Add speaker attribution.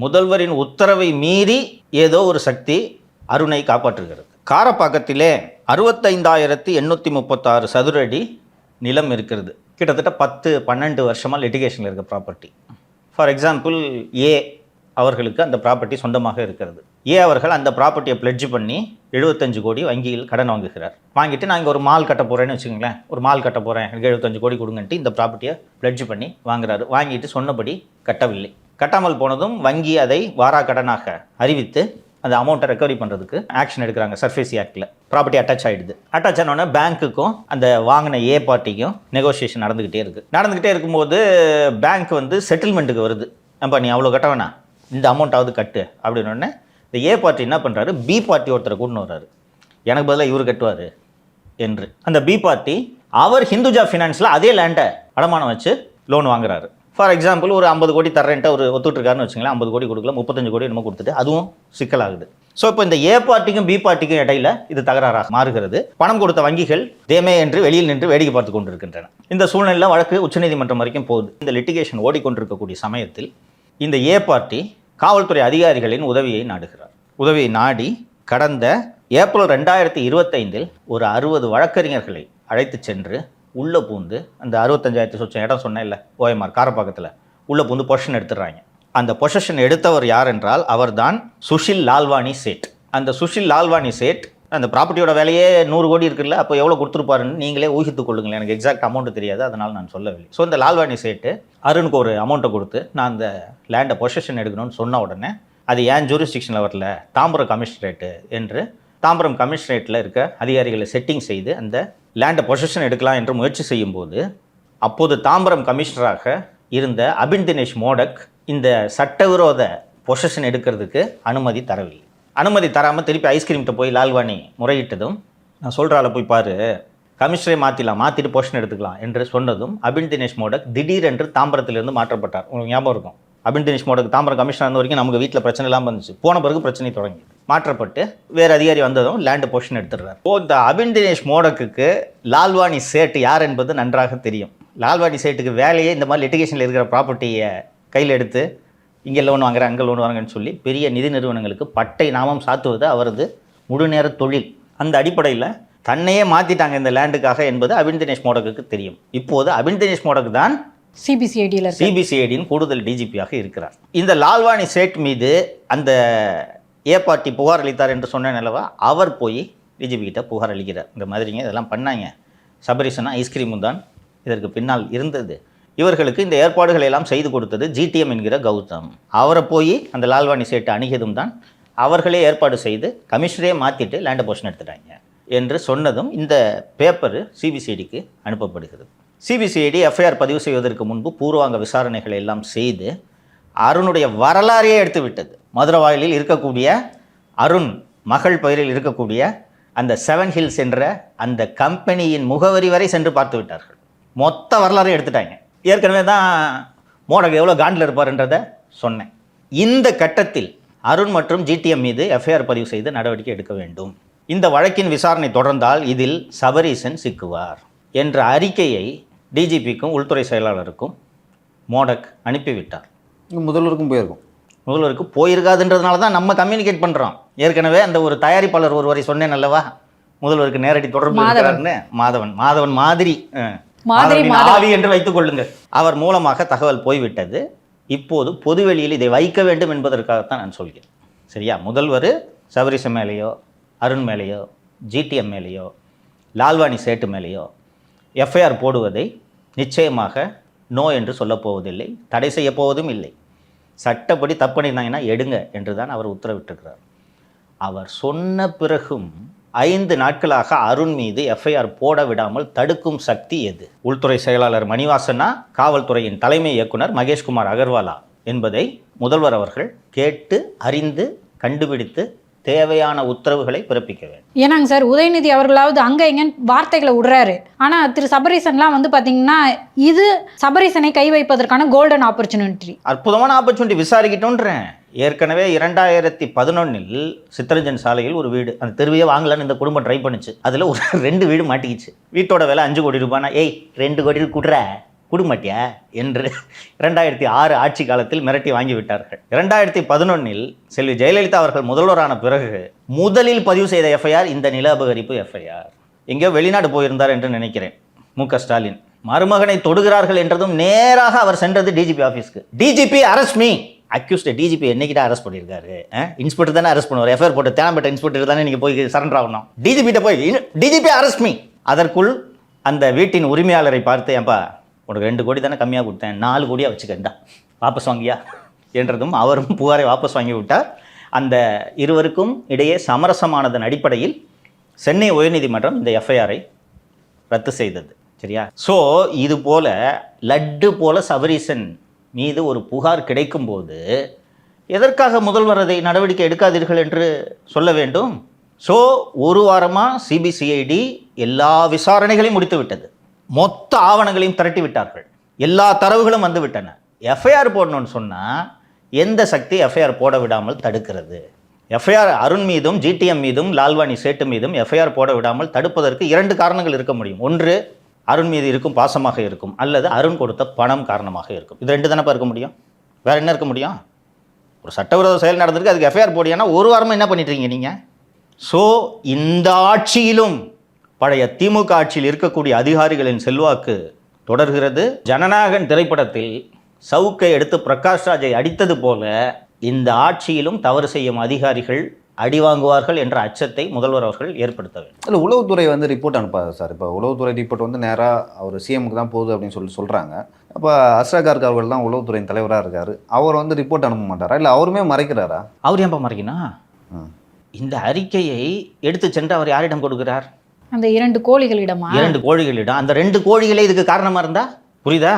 Speaker 1: முதல்வரின் உத்தரவை மீறி ஏதோ ஒரு சக்தி அருணை காப்பாற்றுகிறது. காரப்பாக்கத்திலே 65,836 சதுர அடி நிலம் இருக்கிறது. கிட்டத்தட்ட 10-12 வருஷமாக லிட்டிகேஷனில் இருக்க ப்ராப்பர்ட்டி. ஃபார் எக்ஸாம்பிள், ஏ அவர்களுக்கு அந்த ப்ராப்பர்ட்டி சொந்தமாக இருக்கிறது. ஏ அவர்கள் அந்த ப்ராப்பர்ட்டியை பிளட்ஜ் பண்ணி 75 கோடி வங்கியில் கடன் வாங்குகிறார். வாங்கிட்டு நான் இங்கே ஒரு மால் கட்ட போகிறேன்னு வச்சுக்கோங்களேன், ஒரு மால் கட்ட போகிறேன், எனக்கு 75 கோடி கொடுங்கன்ட்டு இந்த ப்ராப்பர்ட்டியை பிளட்ஜ் பண்ணி வாங்குறாரு. வாங்கிட்டு சொன்னபடி கட்டவில்லை. கட்டாமல் போனதும் வங்கி அதை வாரா கடனாக அறிவித்து அந்த அமௌண்ட்டை ரெக்கவரி பண்ணுறதுக்கு ஆக்ஷன் எடுக்கிறாங்க. சர்ஃபேசி ஆக்டில் ப்ராப்பர்ட்டி அட்டாச் ஆகிடுது. அட்டாச் ஆனோடனே பேங்க்குக்கும் அந்த வாங்கின ஏ பார்ட்டிக்கும் நெகோசியேஷன் நடந்துக்கிட்டே இருக்கும்போது பேங்க் வந்து செட்டில்மெண்ட்டுக்கு வருது. நம்ம நீ அவ்வளோ கட்ட வேணாம், இந்த அமௌண்ட்டாவது கட்டு அப்படின்னோடனே இந்த ஏ பார்ட்டி என்ன பண்ணுறாரு, பி பார்ட்டி ஒருத்தரை கூட்டின்னு வர்றாரு, எனக்கு பதிலாக இவர் கட்டுவார் என்று. அந்த பி பார்ட்டி அவர் ஹிந்துஜா ஃபினான்ஸில் அதே லேண்டை அடமானம் வச்சு லோன் வாங்குறாரு. ஃபார் எக்ஸாம்பிள், ஒரு 50 கோடி தர்றேன்ட்டு ஒரு ஒத்துட்ருக்காருன்னு வச்சுங்களேன், 50 கோடி கொடுக்கல, 35 கோடி என்னமோ கொடுத்துட்டு அதுவும் சிக்கலாகுது. ஸோ இப்போ இந்த ஏ பார்ட்டிக்கும் பி பார்ட்டிக்கும் இடையில இது தகராறாக மாறுகிறது. பணம் கொடுத்த வங்கிகள் தேமே என்று வெளியில் நின்று வேடிக்கை பார்த்து கொண்டிருக்கின்றன. இந்த சூழ்நிலையில் வழக்கு உச்சநீதிமன்றம் வரைக்கும் போகுது. இந்த லிட்டிகேஷன் ஓடிக்கொண்டிருக்கக்கூடிய சமயத்தில் இந்த ஏ பார்ட்டி காவல்துறை அதிகாரிகளின் உதவியை நாடுகிறார். உதவியை நாடி கடந்த ஏப்ரல் 2025 ஒரு 60 வழக்கறிஞர்களை அழைத்து சென்று உள்ளே பூந்து அந்த 65,000 சொச்சம் இடம் சொன்னேன் இல்லை, ஓஎம்ஆர் காரப்பாக்கத்தில் உள்ளே பூந்து பொசிஷன் எடுத்துடுறாங்க. அந்த பொசிஷன் எடுத்தவர் யார் என்றால் அவர்தான் சுஷில் லால்வானி சேட். அந்த சுஷில் லால்வானி சேட் அந்த ப்ராப்பர்ட்டியோட விலையே 100 கோடி இருக்குல்ல, அப்போ எவ்வளோ கொடுத்துருப்பாருன்னு நீங்களே ஊகித்துக் கொள்ளுங்களேன். எனக்கு எக்ஸாக்ட் அமௌண்ட்டு தெரியாது, அதனால் நான் சொல்லவில்லை. ஸோ இந்த லால்வானி சேட்டு அருணுக்கு ஒரு அமௌண்ட்டை கொடுத்து நான் அந்த லேண்டை பொசிஷன் எடுக்கணும்னு சொன்ன உடனே அது ஏன் ஜூரிஸ்டிக்ஷனில் வரல, தாம்பரம் கமிஷனரேட்டு என்று தாம்பரம் கமிஷனரேட்டில் இருக்க அதிகாரிகளை செட்டிங் செய்து அந்த லேண்டை பொசிஷன் எடுக்கலாம் என்று முயற்சி செய்யும்போது அப்போது தாம்பரம் கமிஷனராக இருந்த அபின் தினேஷ் மோடக் இந்த சட்டவிரோத பொசிஷன் எடுக்கிறதுக்கு அனுமதி தரவில்லை. அனுமதி தராமல் திருப்பி ஐஸ்கிரீம்கிட்ட போய் லால்வானி முறையிட்டதும், நான் சொல்கிறால போய் பாரு, கமிஷனரை மாற்றிட்டு பொசிஷன் எடுத்துக்கலாம் என்று சொன்னதும் அபின் தினேஷ் மோடக் திடீரென்று தாம்பரத்திலிருந்து மாற்றப்பட்டார். உங்களுக்கு ஞாபகம் இருக்கும், அபின் தினேஷ் மோடக் தாம்பரம் கமிஷனர் இருந்த வரைக்கும் நமக்கு வீட்டில் பிரச்சனை இல்லாமல் இருந்துச்சு. போன பிறகு பிரச்சனை தொடங்கி மாற்றப்பட்டு வேறு அதிகாரி வந்ததும் லேண்டு பொசிஷன் எடுத்துடுறாரு. இந்த அபின் தினேஷ் மோடக்குக்கு லால்வானி சேட்டு யார் என்பது நன்றாக தெரியும். லால்வானி சேட்டுக்கு வேலையே இந்த மாதிரி லிட்டிகேஷனில் இருக்கிற ப்ராப்பர்ட்டியை கையில் எடுத்து இங்கே லோன் வாங்குறேன், அங்கே லோன் வாங்குறேன்னு சொல்லி பெரிய நிதி நிறுவனங்களுக்கு பட்டை நாமம் சாத்துவது அவரது முழுநேர தொழில். அந்த அடிப்படையில் தன்னையே மாற்றிட்டாங்க இந்த லேண்டுக்காக என்பது அபின் தினேஷ் மோடக்குக்கு தெரியும். இப்போது அபின் தினேஷ் மோடக் தான் சிபிசிஐடியின் கூடுதல் டிஜிபியாக இருக்கிறார். இந்த லால்வானி சேட் மீது அந்த ஏ பார்ட்டி புகார் அளித்தார் என்று சொன்ன நிலவா அவர் போய் டிஜிபி கிட்ட புகார் அளிக்கிறார். இந்த மாதிரிங்க இதெல்லாம் பண்ணாங்க, சபரிசனா ஐஸ்கிரீமும் தான் இதற்கு பின்னால் இருந்தது, இவர்களுக்கு இந்த ஏற்பாடுகளை எல்லாம் செய்து கொடுத்தது ஜிடிஎம் என்கிற கௌதம். அவரை போய் அந்த லால்வானி சேட்டு அணுகியதும் தான் அவர்களே ஏற்பாடு செய்து கமிஷனரே மாற்றிட்டு லேண்டை பொசிஷன் எடுத்துட்டாங்க என்று சொன்னதும் இந்த பேப்பரு சிபிசிஐடிக்கு அனுப்பப்படுகிறது. சிபிசிஐடி எஃப்ஐஆர் பதிவு செய்வதற்கு முன்பு பூர்வாங்க விசாரணைகளை எல்லாம் செய்து அருணுடைய வரலாறையே எடுத்து விட்டது. மதுரவாயிலில் இருக்கக்கூடிய அருண் மகள் பெயரில் இருக்கக்கூடிய அந்த 7 ஹில்ஸ் என்ற அந்த கம்பெனியின் முகவரி வரை சென்று பார்த்து விட்டார்கள். மொத்த வரலாறையும் எடுத்துட்டாங்க. ஏற்கனவே தான் மோடக் எவ்வளோ காண்டில் இருப்பார்ன்றதை சொன்னேன். இந்த கட்டத்தில் அருண் மற்றும் ஜிடிஎம் மீது எஃப்ஐஆர் பதிவு செய்து நடவடிக்கை எடுக்க வேண்டும். இந்த வழக்கின் விசாரணை தொடர்ந்தால் இதில் சபரீசன் சிக்குவார் என்ற அறிக்கையை டிஜிபிக்கும் உள்துறை செயலாளருக்கும் மோடக் அனுப்பிவிட்டார். முதல்வருக்கு போயிருக்காதுன்றதுனால தான் நம்ம கம்யூனிகேட் பண்ணுறோம். ஏற்கனவே அந்த ஒரு தயாரிப்பாளர் ஒருவரை சொன்னேன் அல்லவா, முதல்வருக்கு நேரடி தொடர்பு இருக்கிறாருன்னு, மாதவன் மாதிரி ஆவி என்று வைத்துக் கொள்ளுங்கள். அவர் மூலமாக தகவல் போய்விட்டது. இப்போது பொதுவெளியில் இதை வைக்க வேண்டும் என்பதற்காகத்தான் நான் சொல்கிறேன். சரியா? முதல்வர் சபரிசன் மேலேயோ அருண் மேலேயோ ஜிடிஎம் மேலேயோ லால்வானி சேட்டு மேலேயோ எஃப்ஐஆர் போடுவதை நிச்சயமாக நோ என்று சொல்லப்போவதில்லை, தடை செய்ய போவதும் இல்லை. சட்டப்படி தப்பு பண்ணியிருந்தாங்கன்னா எடுங்க என்று தான் அவர் உத்தரவிட்டிருக்கிறார். அவர் சொன்ன பிறகும் 5 நாட்களாக அருண் மீது எஃப்ஐஆர் போட விடாமல் தடுக்கும் சக்தி எது? உள்துறை செயலாளர் மணிவாசனா, காவல்துறையின் தலைமை இயக்குனர் மகேஷ்குமார் அகர்வாலா என்பதை முதல்வர் அவர்கள் கேட்டு அறிந்து கண்டுபிடித்து தேவையான உத்தரவுகளை பிறப்பிக்க வேண்டும்.
Speaker 2: ஏன்னாங்க சார், உதயநிதி அவர்களாவது அங்கே எங்கன்னு வார்த்தைகளை விடுறாரு. ஆனால் திரு சபரீசன்லாம் வந்து பார்த்தீங்கன்னா இது சபரீசனை கை வைப்பதற்கான கோல்டன் ஆப்பர்ச்சுனிட்டி,
Speaker 1: அற்புதமான ஆப்பர்ச்சுனிட்டி. விசாரிக்கிட்டோன்றேன். ஏற்கனவே 2011 சித்தரஞ்சன் சாலையில் ஒரு வீடு, அந்த தெருவையே வாங்கலான்னு இந்த குடும்பம் ட்ரை பண்ணிச்சு. அதில் ஒரு 2 வீடு மாட்டிக்கிச்சு. வீட்டோட விலை 5 கோடி ரூபாய்னா, 2 கோடி குடும்பட்டியா என்று 2006 ஆட்சி காலத்தில் மிரட்டி வாங்கி விட்டார்கள். 2011 செல்வி ஜெயலலிதா அவர்கள் முதல்வரான பிறகு முதலில் பதிவு செய்த எஃப்ஐஆர் இந்த நில அபகரிப்பு எஃப்ஐஆர். எங்கேயோ வெளிநாடு போயிருந்தார் என்று நினைக்கிறேன் மு.க. ஸ்டாலின். மருமகனை தொடுகிறார்கள் என்றதும் நேராக அவர் சென்றது டிஜிபி ஆஃபீஸ்க்கு. DGP arrest me. Accused DGP என்னைக்கிட்ட அரெஸ்ட் பண்ணியிருக்காரு? இன்ஸ்பெக்டர் தானே அரெஸ்ட் பண்ணுவார். எஃப்ஐஆர் போட்டு தேனம்பேட்டை இன்ஸ்பெக்டர் தானே நீங்கள் போய் சரண்டர் ஆகணும். டிஜிபிட்ட போய் டிஜிபி அரெஸ்ட் மீ. அதற்குள் அந்த வீட்டின் உரிமையாளரை பார்த்து, ஏன்பா உனக்கு 2 கோடி தானே கம்மியாக கொடுத்தேன், 4 கோடியாக வச்சுக்கண்டா, வாபஸ் வாங்கியா என்றதும் அவரும் புகாரை வாபஸ் வாங்கி விட்டார். அந்த இருவருக்கும் இடையே சமரசமானதன் அடிப்படையில் சென்னை உயர்நீதிமன்றம் இந்த எஃப்ஐஆரை ரத்து செய்தது. சரியா? ஸோ இது போல லட்டு போல சபரீசன் மீது ஒரு புகார் கிடைக்கும்போது எதற்காக முதல்வர் அதை நடவடிக்கை எடுக்காதீர்கள் என்று சொல்ல வேண்டும்? ஸோ ஒரு வாரமாக சிபிசிஐடி எல்லா விசாரணைகளையும் முடித்து விட்டது. மொத்த ஆவணங்களையும் திரட்டி விட்டார்கள். எல்லா தரவுகளும் வந்து விட்டன. எஃப்ஐஆர் போடணும்னு சொன்னால் எந்த சக்தி எஃப்ஐஆர் போட விடாமல் தடுக்கிறது? எஃப்ஐஆர் அருண் மீதும் ஜிடிஎம் மீதும் லால்வானி சேட்டு மீதும் எஃப்ஐஆர் போட விடாமல் தடுப்பதற்கு 2 காரணங்கள் இருக்க முடியும். ஒன்று, அருண் மீது இருக்கும் பாசமாக இருக்கும், அல்லது அருண் கொடுத்த பணம் காரணமாக இருக்கும். இது 2 தானப்பா இருக்க முடியும். வேறு என்ன இருக்க முடியும்? ஒரு சட்டவிரோத செயல் நடந்திருக்கு, அதுக்கு எஃப்ஐஆர் போடியானா ஒரு வாரமாக என்ன பண்ணிட்டுருக்கீங்க நீங்கள்? ஸோ இந்த ஆட்சியிலும் பழைய திமுக ஆட்சியில் இருக்கக்கூடிய அதிகாரிகளின் செல்வாக்கு தொடர்கிறது. ஜனநாயகன் திரைப்படத்தில் சவுக்கை எடுத்து பிரகாஷ் ராஜை அடித்தது போல இந்த ஆட்சியிலும் தவறு செய்யும் அதிகாரிகள் அடி வாங்குவார்கள் என்ற அச்சத்தை முதல்வர் அவர்கள் ஏற்படுத்த வேண்டும்.
Speaker 3: இல்லை, உளவுத்துறை வந்து ரிப்போர்ட் அனுப்பாது சார். இப்போ உளவுத்துறை ரிப்போர்ட் வந்து நேராக அவர் சிஎம்க்கு தான் போகுது அப்படின்னு சொல்கிறாங்க. அப்போ அஸ்ரா கார்க் அவர்கள் தான் உளவுத்துறையின் தலைவராக இருக்கார். அவர் வந்து ரிப்போர்ட் அனுப்ப மாட்டாரா, இல்லை அவருமே மறைக்கிறாரா?
Speaker 1: அவர் ஏன்பா மறைக்கணும்? இந்த அறிக்கையை எடுத்து சென்று அவர் யாரிடம் கொடுக்கிறார்?
Speaker 2: அந்த 2 கோழிகளிடமா?
Speaker 1: 2 கோழிகளிடம். அந்த 2 கோழிகளே இதுக்கு காரணமாக இருந்தா புரியுதா?